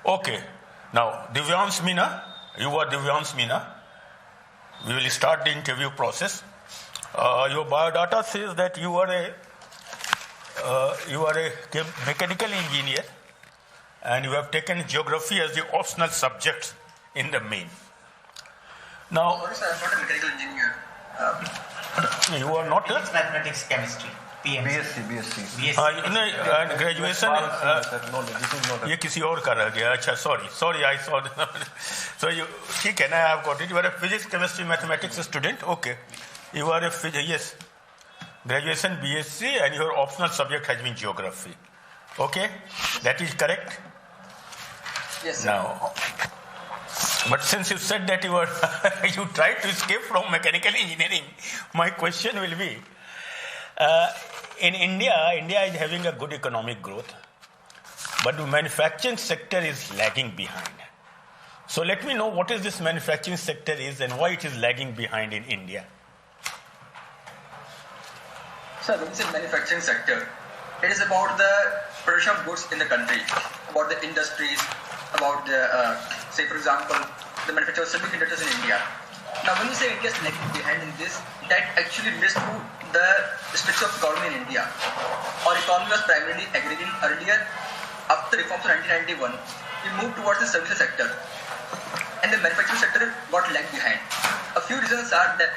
Okay. Now, Divyansh Meena, you are Divyansh Meena. We will start the interview process. Your biodata says that you are a mechanical engineer, and you have taken geography as the optional subject in the main. Now, sorry, sir, I'm not a mechanical engineer. You are not It's mathematics, chemistry. BSc. and graduation No, this is not. ये किसी और का रह गया. अच्छा, sorry, I saw. So you, ठीक है ना, I have got it. You are a physics, chemistry, mathematics student. Okay, you are a yes. Graduation BSc, and your optional subject has been geography. Okay, that is correct. Yes, sir. Now, but since you said that you were you tried to escape from mechanical engineering, my question will be. In India is having a good economic growth, but the manufacturing sector is lagging behind. So let me know what is this manufacturing sector is and why it is lagging behind in India. So when you say manufacturing sector, it is about the production of goods in the country, about the industries, about the, say for example, the manufacture of semiconductors in India. Now when you say India is lagging behind in this, that actually relates to the structure of economy in India. Our economy was primarily agrarian earlier. After reforms of 1991, we moved towards the services sector, and the manufacturing sector got lagged behind. A few reasons are that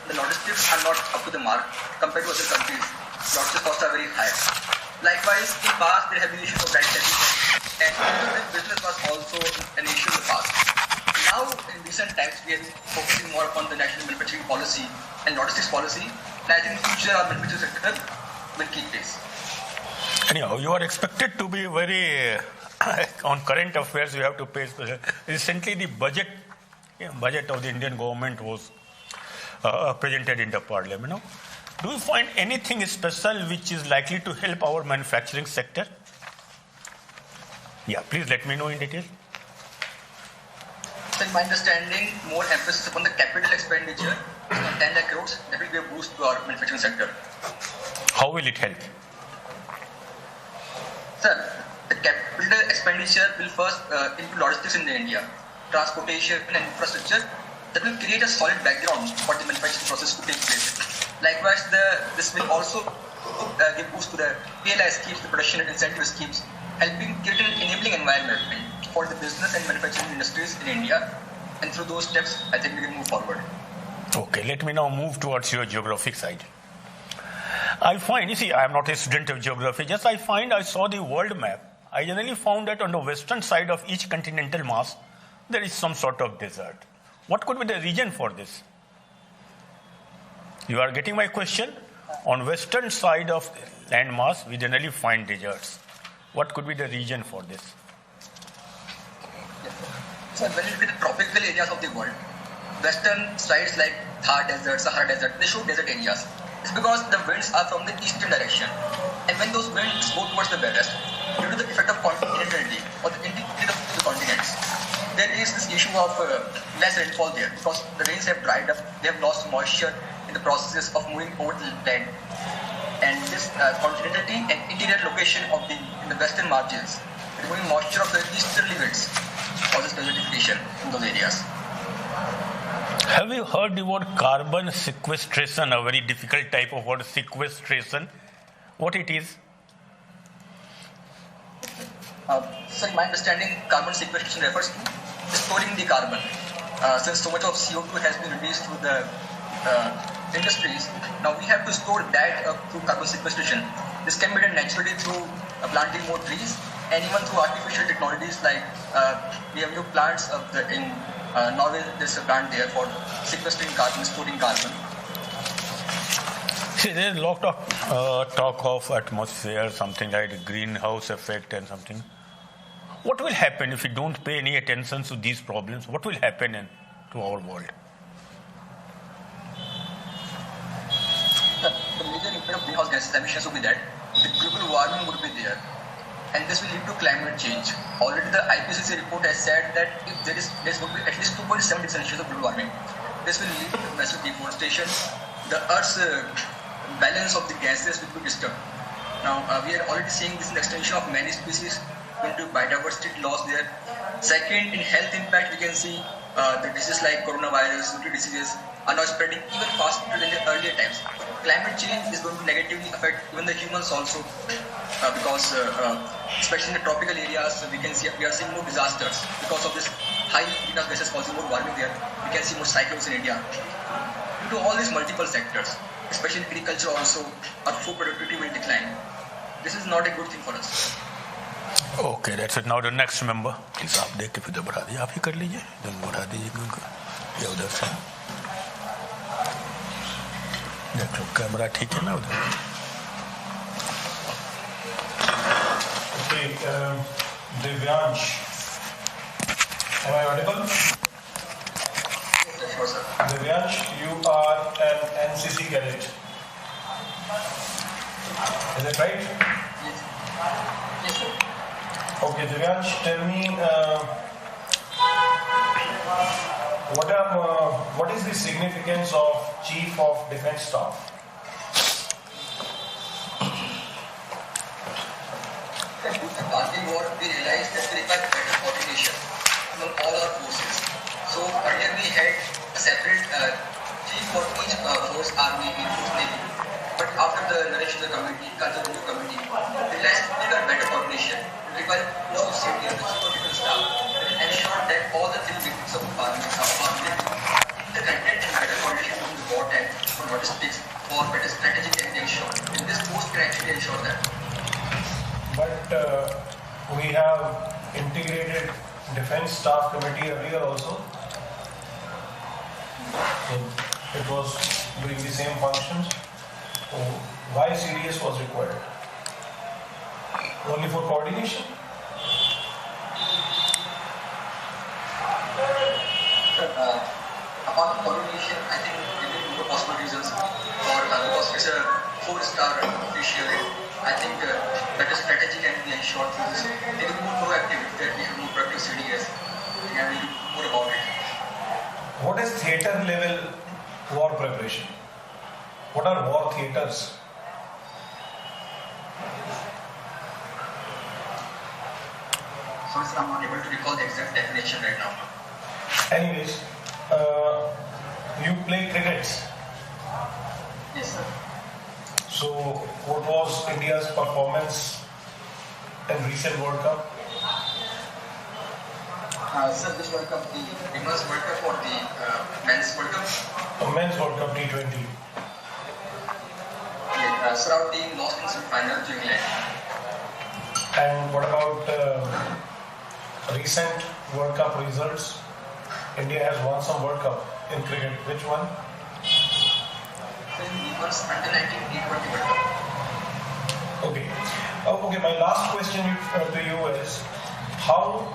the logistics are not up to the mark compared to other countries. Logistics costs are very high. Likewise, in past there have been issues of right settlement, and business was also an issue in the past. Now, in recent times, we are focusing more upon the national manufacturing policy and logistics policy. And I think in future our manufacturing sector will keep pace. Anyhow, you are expected to be very on current affairs. You have to pay. Recently, the budget of the Indian government was presented in the parliament. Now, do you find anything special which is likely to help our manufacturing sector? Yeah, please let me know in detail. So in my understanding, more emphasis upon the capital expenditure, 10 lakh crores, that will be a boost to our manufacturing sector. How will it help? Sir, the capital expenditure will first include logistics in India, transportation and infrastructure that will create a solid background for the manufacturing process to take place. Likewise, this will also give boost to the PLI schemes, the production and incentive schemes, helping create an enabling environment for the business and manufacturing industries in India. And through those steps, I think we can move forward. Okay, let me now move towards your geographic side. I find, you see, I am not a student of geography, just I saw the world map. I generally found that on the western side of each continental mass, there is some sort of desert. What could be the reason for this? You are getting my question? On western side of land mass, we generally find deserts. What could be the reason for this? Yes, sir. So when you look at the tropical areas of the world, western sides like Thar Desert, Sahara Desert, they show desert areas. It's because the winds are from the eastern direction. And when those winds go towards the west, due to the effect of continentality or the integrity of the continents, there is this issue of less rainfall there because the rains have dried up, they have lost moisture in the processes of moving over the land. And this continentality and interior location of in the western margins, removing moisture of the easterly winds, causes desertification in those areas. Have you heard the word carbon sequestration, a very difficult type of word, sequestration? What it is? So in my understanding, carbon sequestration refers to storing the carbon. Since so much of CO2 has been released through the industries, now we have to store that through carbon sequestration. This can be done naturally through planting more trees and even through artificial technologies like we have new plants in Norway. There's a plant there for sequestering carbon, storing carbon. See, there's a lot of talk of atmosphere, something like the greenhouse effect and something. What will happen if we don't pay any attention to these problems? What will happen to our world? The major impact of greenhouse gas emissions would be that the global warming would be there, and this will lead to climate change. Already the IPCC report has said that if there's going to be at least 2.7 degrees Celsius of global warming, this will lead to massive deforestation. The Earth's balance of the gases will be disturbed. Now we are already seeing this in the extinction of many species going to biodiversity loss there. Second, in health impact, we can see the diseases like coronavirus, nuclear diseases are now spreading even faster than the earlier times. Climate change is going to negatively affect even the humans also, because especially in the tropical areas, we can see we are seeing more disasters because of this high greenhouse gases causing more warming there. We can see more cyclones in India. Due to all these multiple sectors, especially in agriculture also, our food productivity will decline. This is not a good thing for us. Okay, that's it. Now the next member. Please, आप देख के फिर बढ़ा दीजिए. आप ही कर लीजिए. जब बढ़ा दीजिए उनको. या उधर से. देख लो कैमरा ठीक है ना उधर. Okay, Divyansh. Am I audible? Yes, sure, sir. Divyansh, you are an NCC cadet. Is that right? Yes. Yes, sir. Okay, Divyansh, tell me what is the significance of Chief of Defence Staff? After war, we realized that we require better coordination among all our forces. So earlier we had a separate chief for each force, army, air force, navy. But after the National Committee, Cultural Review Committee, we realized we require better coordination. We require post of safety and the chief of defence staff that will ensure that all the three victims of army the content and better coordination between the wartime for logistics or better strategy can be ensured. And this post can actually ensure that. But we have integrated defense staff committee earlier also. So it was doing the same functions. So why CDS was required? Only for coordination? Apart from coordination, I think there may be more possible reasons for because it's a 4-star official. I think better strategy can be ensured through this. They will be more proactive that we have more proactive CDS. And we do more about it. What is theatre level war preparation? What are war theatres? So I'm not able to recall the exact definition right now. Anyways, you play cricket. Yes, sir. So, what was India's performance in recent World Cup? Sir, this World Cup, the Women's World Cup or the Men's World Cup? Men's World Cup T20. Sir, our team lost in semi-final to England. And what about recent World Cup results? India has won some World Cup in cricket. Which one? Under 19 T20 World Cup. Okay. Okay, my last question to you is how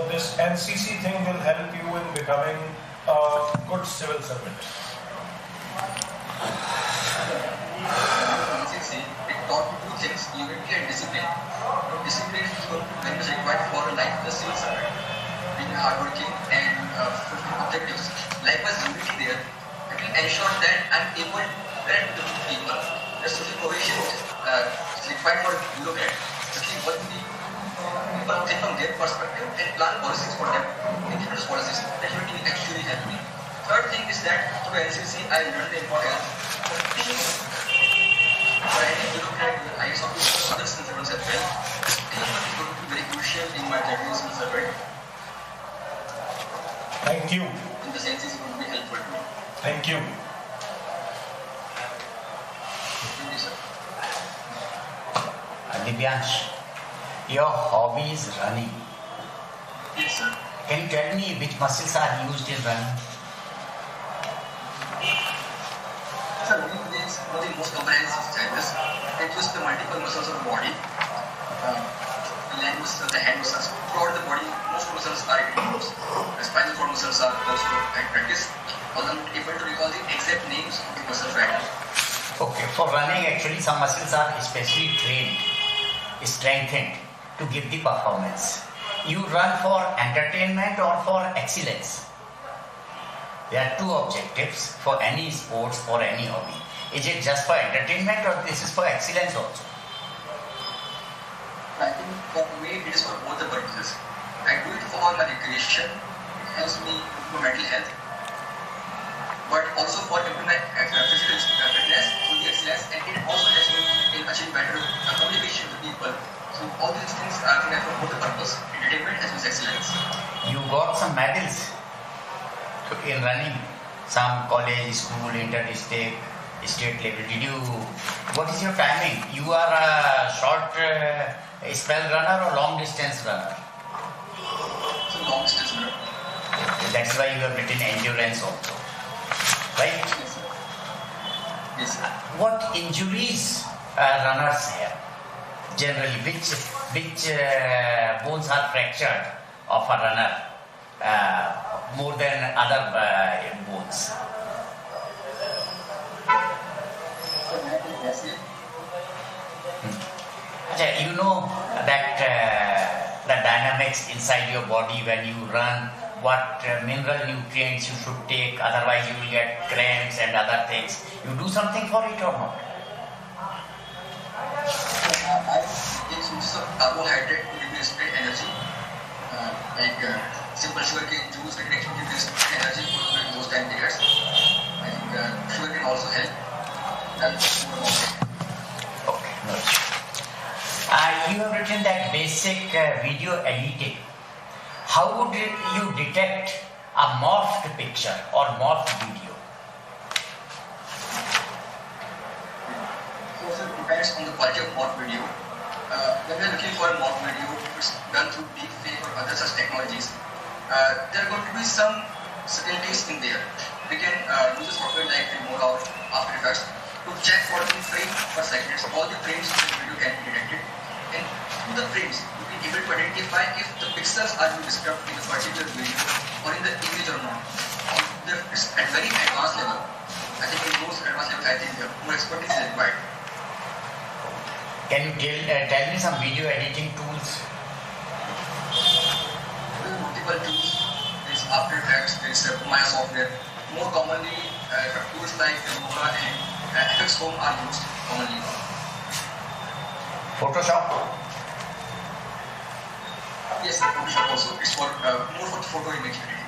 this NCC thing will help you in becoming a good civil servant? NCC, it taught me two things, unity and discipline. Discipline is very much required for a life of the civil servant. Being hardworking and fulfilling objectives. Likewise, unity there. It will ensure that I'm able to interact with people. The social cohesion is required for bureaucrat. Especially what the people think from their perspective and plan policies for them. Implement policies. That unity will actually help me. Third thing is that through NCC, I learned the importance of team. For any bureaucrat, IAS officers, other civil servants as well, teamwork is going to be very crucial in my journey as a civil servant. Thank you. In the sense, it's going to be helpful to me. Thank you. Thank you, sir. Divyansh, your hobby is running. Yes, sir. Can you tell me which muscles are used in running? Sir, running is one of the most comprehensive exercises. It uses the multiple muscles of the body. The leg muscles, the hand muscles. Throughout the body, most muscles are involved. The spinal cord muscles are also at practice. Although I'm not able to recall the exact names of the muscles right now. Okay, for running actually some muscles are especially trained, strengthened to give the performance. You run for entertainment or for excellence. There are two objectives for any sports or any hobby. Is it just for entertainment or this is for excellence also? I think For me, it is for both the purposes. I do it for my recreation, it helps me improve mental health, but also for improving my physical fitness through the excellence, and it also helps me in achieving better communication with people. So all these things are for both the purpose, entertainment as well as excellence. You got some medals in running, some college, school, inter-district, state level. What is your timing? You are a short spell runner or long distance runner? So long distance runner. That's why you have written endurance also, right? Yes, sir. Yes, sir. What injuries runners have? Generally, which bones are fractured of a runner more than other bones? You know that the dynamics inside your body when you run, what mineral nutrients you should take, otherwise you will get cramps and other things. You do something for it or not? I take some carbohydrate to give you straight energy, like simple sugarcane juice that can actually give you straight energy during those time periods. I think sugar can also help. That's more about it. Okay, no issue. You have written that basic video editing. How would you detect a morphed picture or morphed video? So it depends on the quality of morph video. When we are looking for a morph video, it's done through deepfake or other such technologies. There are going to be some subtleties in there. We can use a software like Filmora or After Effects to check for the frame per second. So all the frames in the video can be detected. And through the frames, you will be able to identify if the pixels are being disturbed in a particular video or in the image or not. At very advanced level, I think in those advanced levels, I think more expertise is required. Can you tell me some video editing tools? There are multiple tools. There is After Effects, there is Maya software. More commonly, tools like Filmora and FX Home are used commonly. Photoshop? Yes, Photoshop also. It's for more for photo image editing.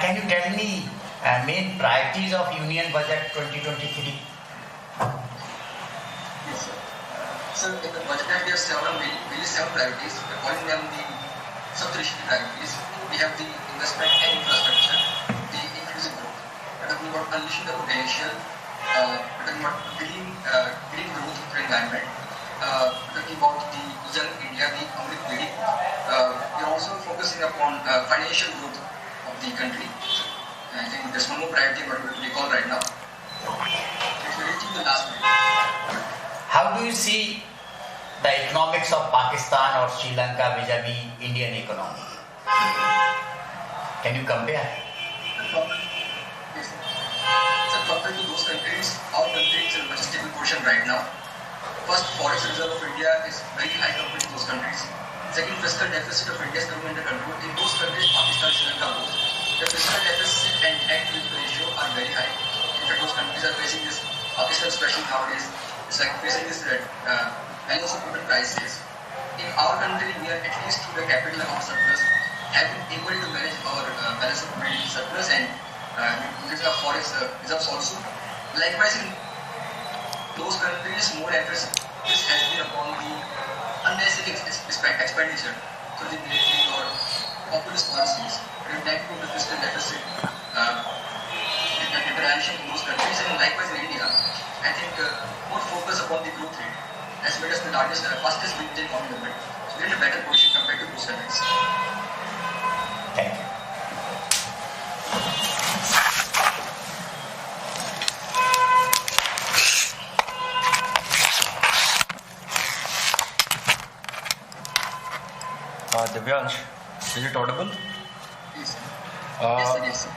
Can you tell me main priorities of Union Budget 2023? Yes, sir. So in the budget we have seven priorities. We are calling them the sub-3 priorities. We have the investment and infrastructure, the inclusive growth. We are talking about unleashing the potential. We are talking about green growth for environment. We are talking about the young India, the Amrit Pedi. We are also focusing upon financial growth of the country. And I think there's one more priority I'm not able to recall right now. It's reaching the last one. How do you see the economics of Pakistan or Sri Lanka vis-a-vis Indian economy? Can you compare? Yes. So compared to those countries, our country is in a much stable position right now. First, forex reserve of India is very high compared to those countries. Second, fiscal deficit of India is coming under control. In those countries, Pakistan, Sri Lanka both, the fiscal deficit and debt to income ratio are very high. In fact, those countries are facing this, Pakistan especially nowadays, it's like facing this values of product prices. In our country, we are at least through the capital account surplus, have been able to manage our balance of payments surplus and increasing our forex reserves also. Likewise, in those countries, more emphasis has been upon the unnecessary expenditure through the military or populist policies. We have led to the fiscal deficit interaction in those countries, and likewise in India, I think more focus upon the growth rate as well as the largest, fastest growth in economy movement. So we're in a better position compared to those countries. Thank you. Divyansh, is it audible? Yes, sir. Yes, sir. Yes, sir.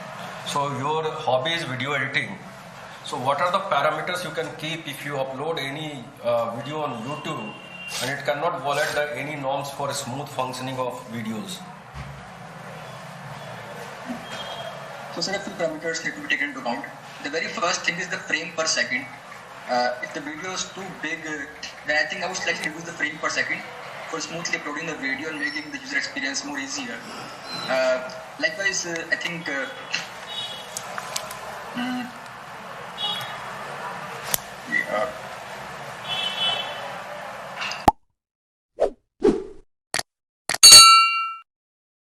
So your hobby is video editing. So what are the parameters you can keep if you upload any video on YouTube and it cannot violate any norms for a smooth functioning of videos? So there are few parameters that to be taken into account. The very first thing is the frame per second. If the video is too big, then I think I would slightly reduce the frame per second for smoothly uploading the video and making the user experience more easier. Likewise, I think